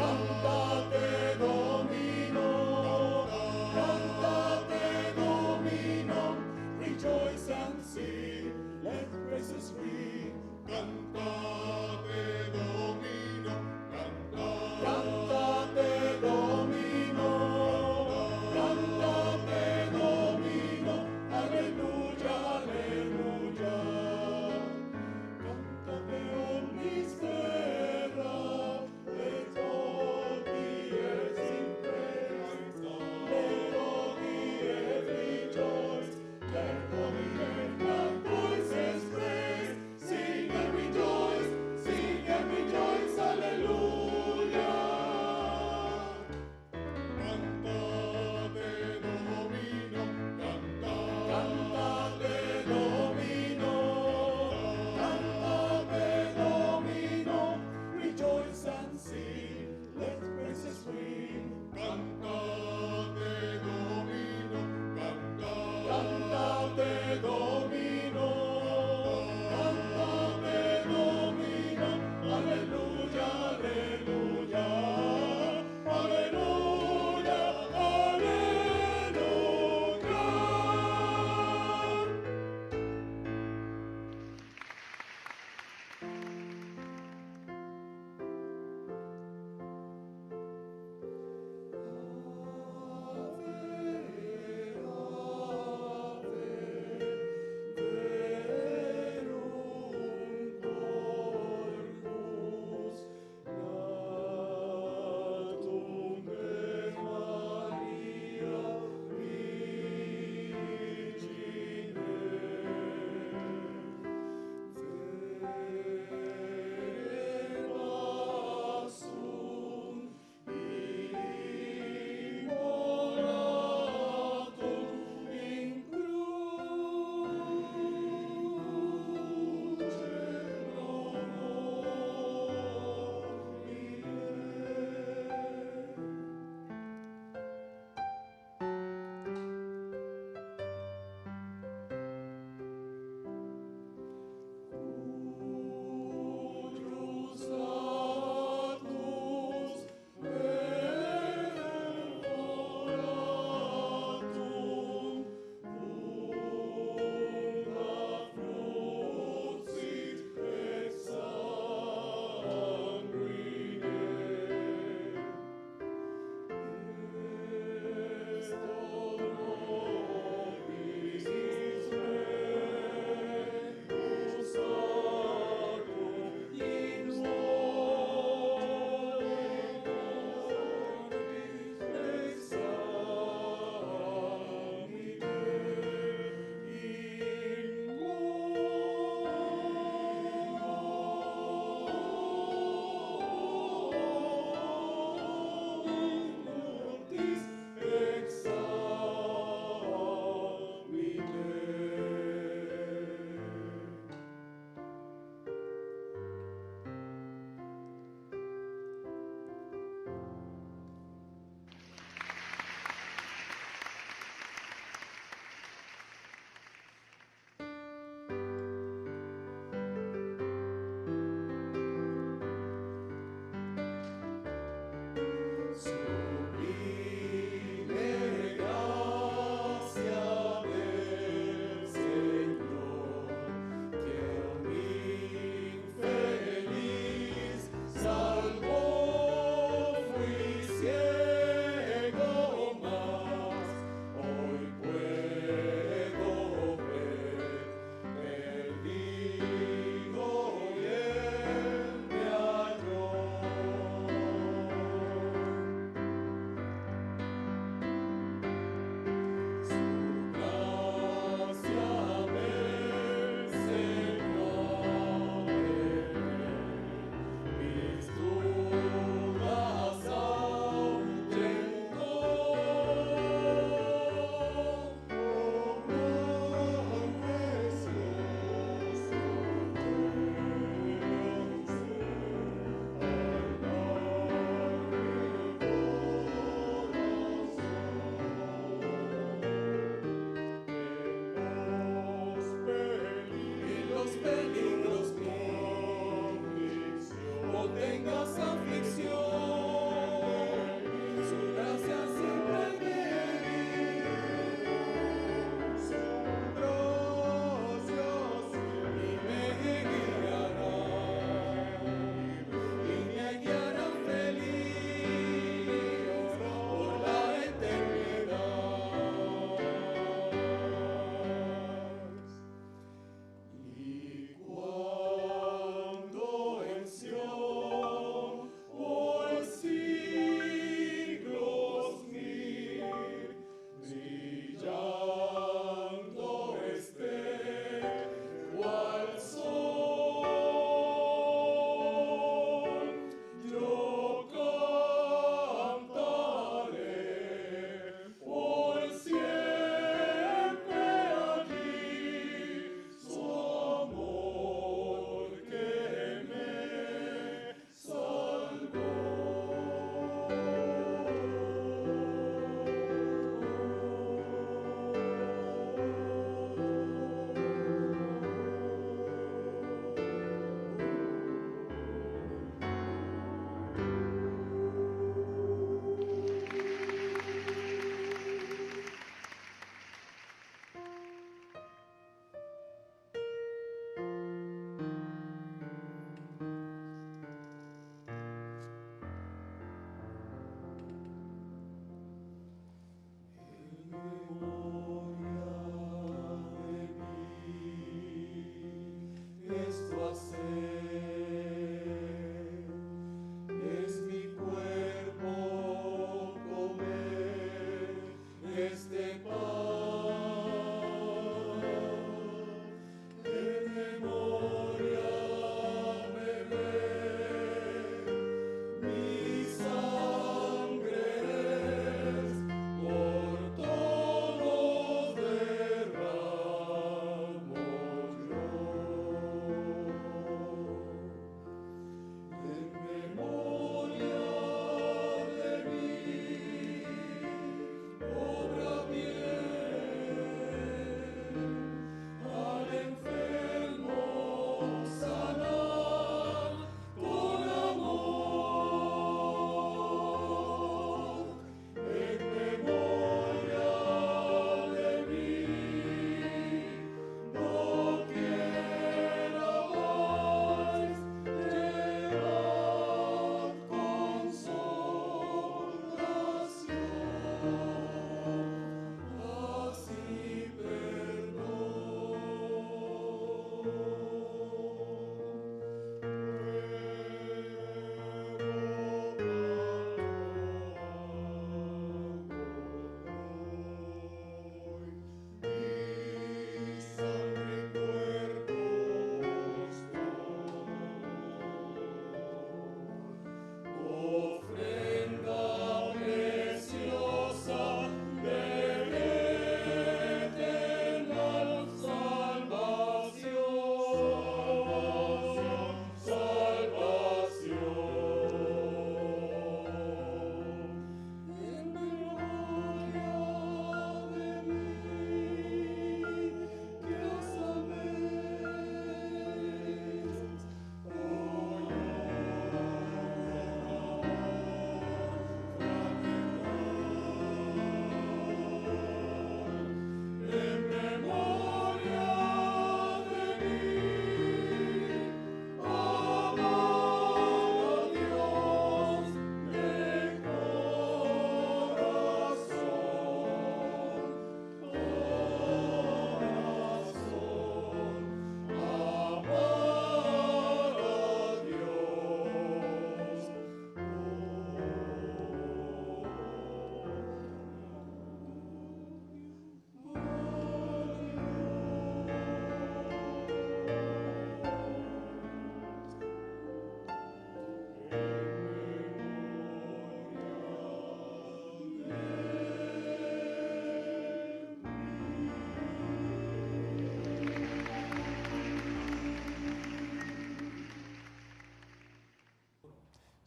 Cantate Domino, cantate Domino, rejoice and sing, let praises ring. Cantate Domino, cantate Domino, cantate Domino, alleluia, alleluia. Cantate omnis terra, et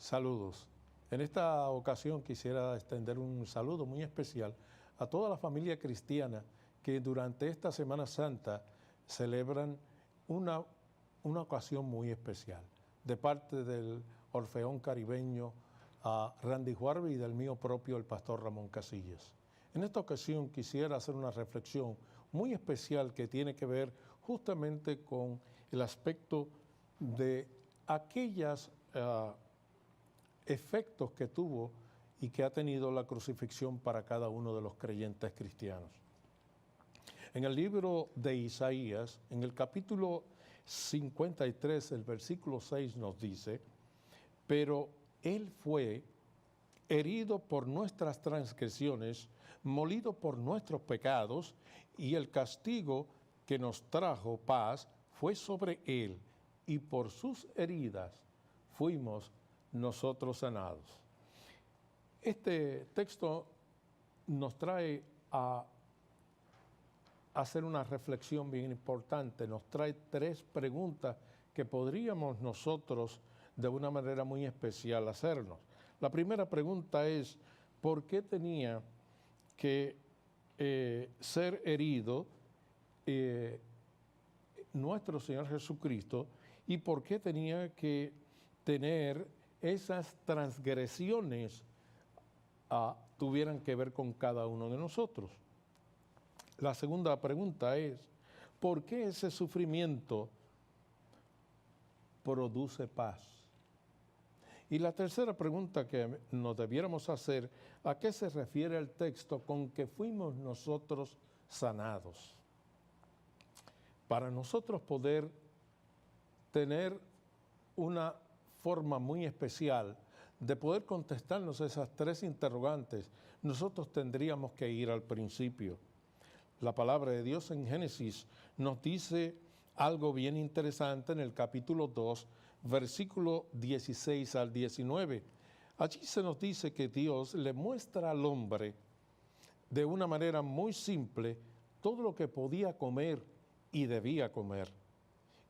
Saludos. En esta ocasión quisiera extender un saludo muy especial a toda la familia cristiana que durante esta Semana Santa celebran una, una ocasión muy especial. De parte del Orfeón Caribeño a Randy Juarbe y del mío propio, el pastor Ramón Casillas. En esta ocasión quisiera hacer una reflexión muy especial que tiene que ver justamente con el aspecto de aquellas efectos que tuvo y que ha tenido la crucifixión para cada uno de los creyentes cristianos. En el libro de Isaías, en el capítulo 53, el versículo 6 nos dice: pero Él fue herido por nuestras transgresiones, molido por nuestros pecados, y el castigo que nos trajo paz fue sobre Él, y por sus heridas fuimos nosotros sanados. Este texto nos trae a hacer una reflexión bien importante, nos trae tres preguntas que podríamos nosotros de una manera muy especial hacernos. La primera pregunta es: ¿por qué tenía que ser herido nuestro Señor Jesucristo, y por qué tenía que tener esas transgresiones tuvieran que ver con cada uno de nosotros? La segunda pregunta es: ¿por qué ese sufrimiento produce paz? Y la tercera pregunta que nos debiéramos hacer: ¿a qué se refiere el texto con que fuimos nosotros sanados? Para nosotros poder tener una forma muy especial de poder contestarnos esas tres interrogantes, nosotros tendríamos que ir al principio. La palabra de Dios en Génesis nos dice algo bien interesante en el capítulo 2, versículo 16 al 19. Allí se nos dice que Dios le muestra al hombre de una manera muy simple todo lo que podía comer y debía comer.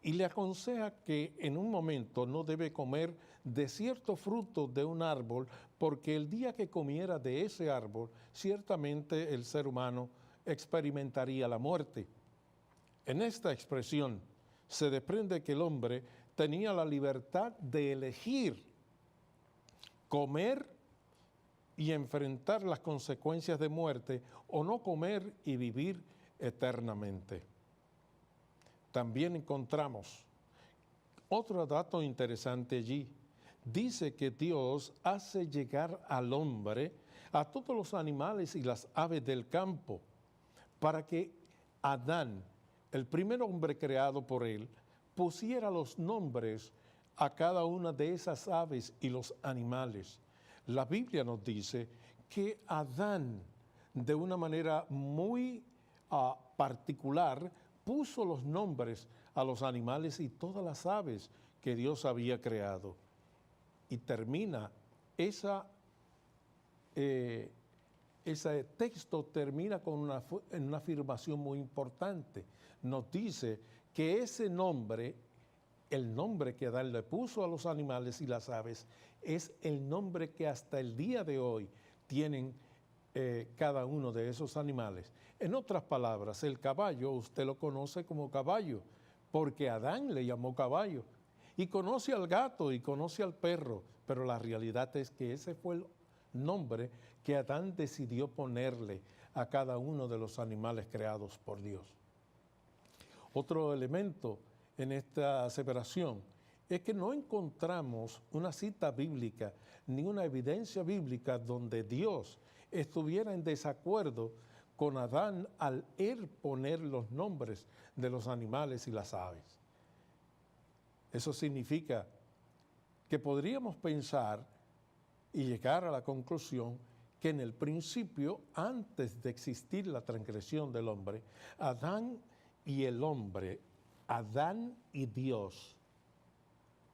Y le aconseja que en un momento no debe comer de cierto fruto de un árbol, porque el día que comiera de ese árbol, ciertamente el ser humano experimentaría la muerte. En esta expresión se desprende que el hombre tenía la libertad de elegir comer y enfrentar las consecuencias de muerte, o no comer y vivir eternamente. También encontramos otro dato interesante allí. Dice que Dios hace llegar al hombre a todos los animales y las aves del campo, para que Adán, el primer hombre creado por él, pusiera los nombres a cada una de esas aves y los animales. La Biblia nos dice que Adán, de una manera muy particular, puso los nombres a los animales y todas las aves que Dios había creado. Y termina ese texto termina con una afirmación muy importante. Nos dice que ese nombre, el nombre que Adán le puso a los animales y las aves, es el nombre que hasta el día de hoy tienen cada uno de esos animales. En otras palabras, el caballo usted lo conoce como caballo, porque Adán le llamó caballo. Y conoce al gato y conoce al perro, pero la realidad es que ese fue el nombre que Adán decidió ponerle a cada uno de los animales creados por Dios. Otro elemento en esta aseveración es que no encontramos una cita bíblica ni una evidencia bíblica donde Dios estuviera en desacuerdo con Adán al él poner los nombres de los animales y las aves. Eso significa que podríamos pensar y llegar a la conclusión que en el principio, antes de existir la transgresión del hombre, Adán y el hombre, Adán y Dios,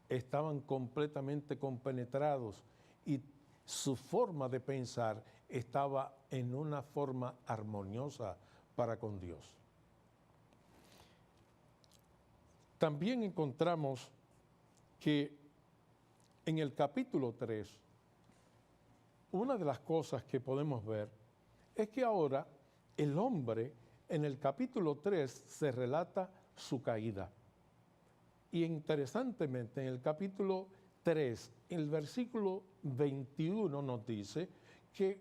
estaban completamente compenetrados y su forma de pensar estaba en una forma armoniosa para con Dios. También encontramos que En el capítulo 3, una de las cosas que podemos ver es que ahora el hombre, en el capítulo 3, se relata su caída. Y interesantemente, en el capítulo 3, el versículo 21 nos dice que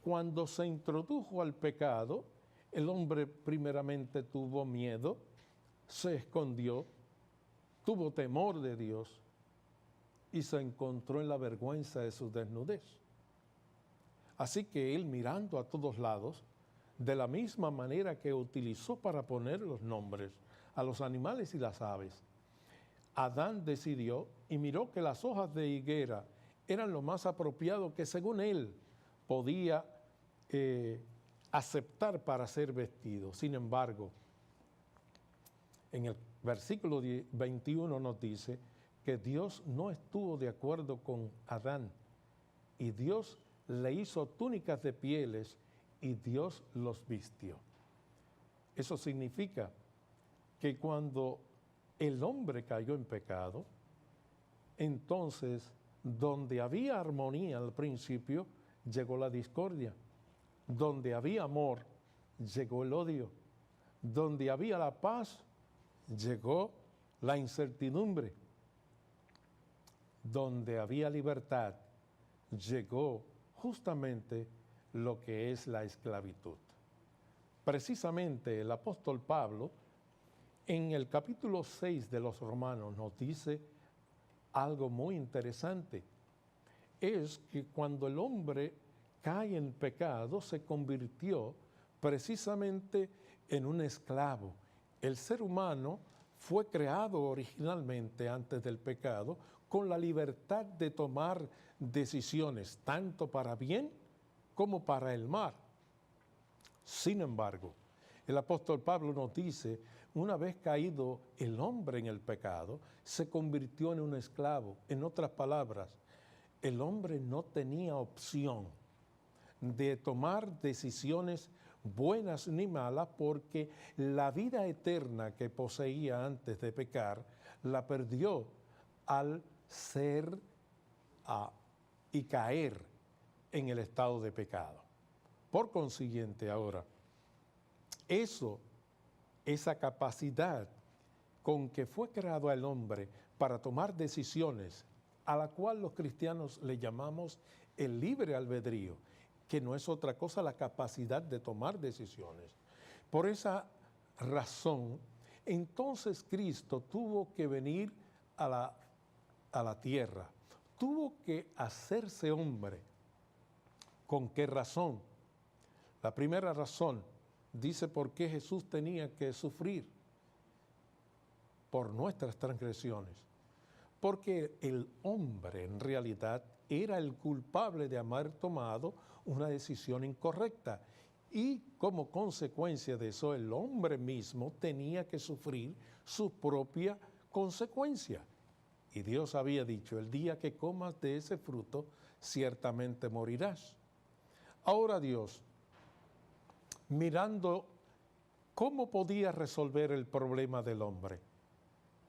cuando se introdujo al pecado, el hombre primeramente tuvo miedo, se escondió, tuvo temor de Dios y se encontró en la vergüenza de su desnudez. Así que él, mirando a todos lados, de la misma manera que utilizó para poner los nombres a los animales y las aves, Adán decidió y miró que las hojas de higuera eran lo más apropiado que según él podía aceptar para ser vestido. Sin embargo, en el versículo 21 nos dice que Dios no estuvo de acuerdo con Adán y Dios le hizo túnicas de pieles y Dios los vistió. Eso significa que cuando el hombre cayó en pecado, entonces donde había armonía al principio, llegó la discordia. Donde había amor, llegó el odio. Donde había la paz, llegó la incertidumbre. Donde había libertad, llegó justamente lo que es la esclavitud. Precisamente el apóstol Pablo, en el capítulo 6 de los Romanos, nos dice algo muy interesante. Es que cuando el hombre cae en pecado, se convirtió precisamente en un esclavo. El ser humano fue creado originalmente antes del pecado con la libertad de tomar decisiones, tanto para bien como para el mal. Sin embargo, el apóstol Pablo nos dice, una vez caído el hombre en el pecado, se convirtió en un esclavo. En otras palabras, el hombre no tenía opción de tomar decisiones buenas ni malas porque la vida eterna que poseía antes de pecar la perdió al ser y caer en el estado de pecado. Por consiguiente, ahora, esa capacidad con que fue creado el hombre para tomar decisiones, a la cual los cristianos le llamamos el libre albedrío, que no es otra cosa la capacidad de tomar decisiones. Por esa razón, entonces Cristo tuvo que venir a la tierra, tuvo que hacerse hombre. ¿Con qué razón? La primera razón dice por qué Jesús tenía que sufrir por nuestras transgresiones. Porque el hombre en realidad era el culpable de haber tomado una decisión incorrecta. Y como consecuencia de eso, el hombre mismo tenía que sufrir su propia consecuencia. Y Dios había dicho, el día que comas de ese fruto, ciertamente morirás. Ahora Dios, mirando cómo podía resolver el problema del hombre,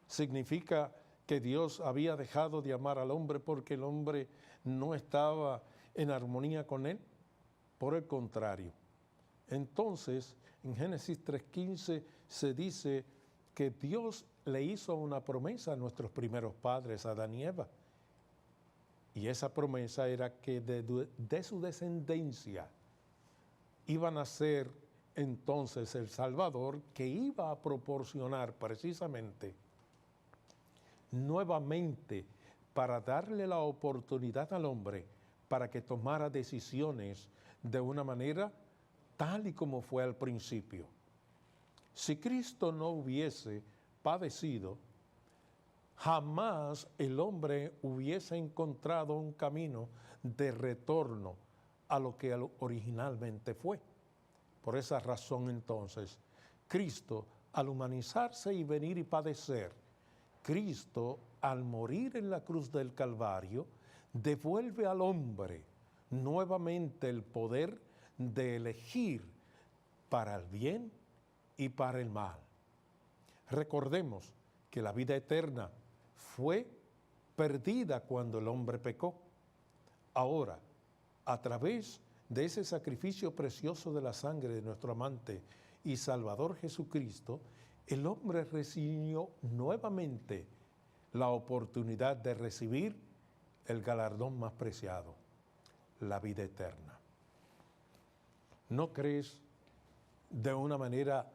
significa que Dios había dejado de amar al hombre porque el hombre no estaba en armonía con él. Por el contrario. Entonces, en Génesis 3:15 se dice que Dios le hizo una promesa a nuestros primeros padres, Adán y Eva. Y esa promesa era que de su descendencia iban a ser entonces el Salvador que iba a proporcionar precisamente nuevamente para darle la oportunidad al hombre para que tomara decisiones de una manera tal y como fue al principio. Si Cristo no hubiese padecido, jamás el hombre hubiese encontrado un camino de retorno a lo que originalmente fue. Por esa razón entonces, Cristo al humanizarse y venir y padecer, Cristo al morir en la cruz del Calvario, devuelve al hombre nuevamente el poder de elegir para el bien y para el mal. Recordemos que la vida eterna fue perdida cuando el hombre pecó. Ahora, a través de ese sacrificio precioso de la sangre de nuestro amante y Salvador Jesucristo, el hombre recibió nuevamente la oportunidad de recibir el galardón más preciado, la vida eterna. ¿No crees de una manera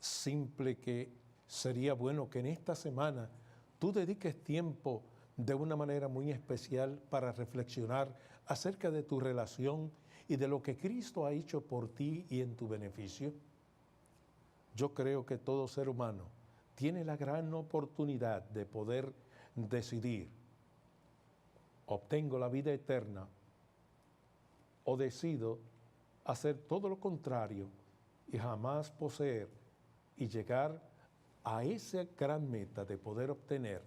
simple que sería bueno que en esta semana tú dediques tiempo de una manera muy especial para reflexionar acerca de tu relación y de lo que Cristo ha hecho por ti y en tu beneficio? Yo creo que todo ser humano tiene la gran oportunidad de poder decidir: obtengo la vida eterna o decido hacer todo lo contrario y jamás poseer y llegar a esa gran meta de poder obtener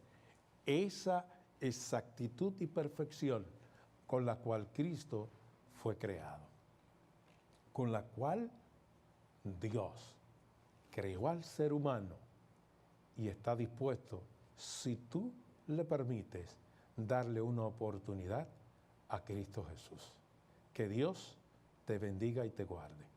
esa exactitud y perfección con la cual Cristo fue creado, con la cual Dios creó al ser humano y está dispuesto, si tú le permites, darle una oportunidad a Cristo Jesús. Que Dios te bendiga y te guarde.